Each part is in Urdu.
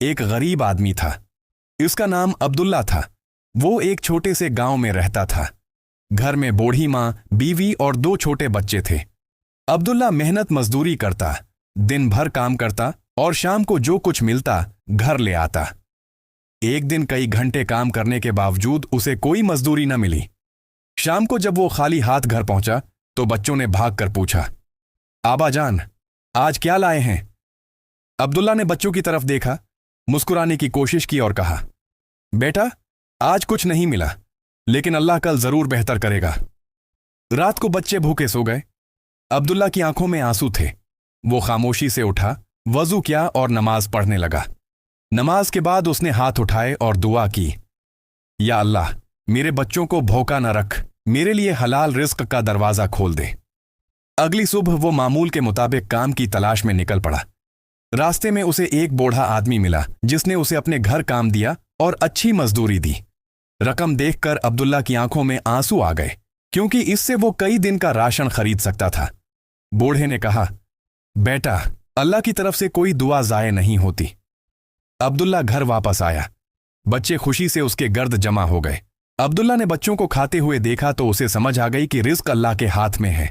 ایک غریب آدمی تھا۔ اس کا نام عبداللہ تھا۔ وہ ایک چھوٹے سے گاؤں میں رہتا تھا۔ گھر میں بوڑھی ماں، بیوی اور 2 چھوٹے بچے تھے۔ عبداللہ محنت مزدوری کرتا، دن بھر کام کرتا اور شام کو جو کچھ ملتا گھر لے آتا۔ ایک دن کئی گھنٹے کام کرنے کے باوجود اسے کوئی مزدوری نہ ملی۔ شام کو جب وہ خالی ہاتھ گھر پہنچا تو بچوں نے بھاگ کر پوچھا، آبا جان، آج کیا لائے ہیں؟ عبداللہ نے بچوں کی طرف دیکھا، مسکرانے کی کوشش کی اور کہا، بیٹا، آج کچھ نہیں ملا، لیکن اللہ کل ضرور بہتر کرے گا۔ رات کو بچے بھوکے سو گئے۔ عبداللہ کی آنکھوں میں آنسو تھے۔ وہ خاموشی سے اٹھا، وضو کیا اور نماز پڑھنے لگا۔ نماز کے بعد اس نے ہاتھ اٹھائے اور دعا کی، یا اللہ، میرے بچوں کو بھوکا نہ رکھ، میرے لیے حلال رزق کا دروازہ کھول دے۔ اگلی صبح وہ معمول کے مطابق کام کی تلاش میں نکل پڑا۔ راستے میں اسے ایک بوڑھا آدمی ملا جس نے اسے اپنے گھر کام دیا اور اچھی مزدوری دی۔ رقم دیکھ کر عبداللہ کی آنکھوں میں آنسو آ گئے، کیونکہ اس سے وہ کئی دن کا راشن خرید سکتا تھا۔ بوڑھے نے کہا، بیٹا، اللہ کی طرف سے کوئی دعا ضائع نہیں ہوتی۔ عبداللہ گھر واپس آیا۔ بچے خوشی سے اس کے گرد جمع ہو گئے۔ عبداللہ نے بچوں کو کھاتے ہوئے دیکھا تو اسے سمجھ آ گئی کہ رزق اللہ کے ہاتھ میں ہے۔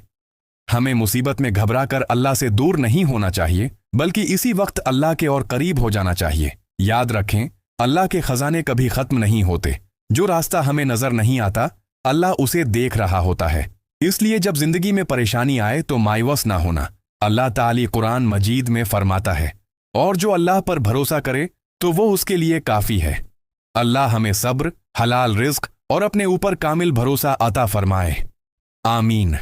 ہمیں مصیبت میں گھبرا کر اللہ سے دور نہیں ہونا چاہیے، بلکہ اسی وقت اللہ کے اور قریب ہو جانا چاہیے۔ یاد رکھیں، اللہ کے خزانے کبھی ختم نہیں ہوتے۔ جو راستہ ہمیں نظر نہیں آتا، اللہ اسے دیکھ رہا ہوتا ہے۔ اس لیے جب زندگی میں پریشانی آئے تو مایوس نہ ہونا۔ اللہ تعالی قرآن مجید میں فرماتا ہے، اور جو اللہ پر بھروسہ کرے تو وہ اس کے لیے کافی ہے۔ اللہ ہمیں صبر، حلال رزق اور اپنے اوپر کامل بھروسہ عطا فرمائے۔ آمین۔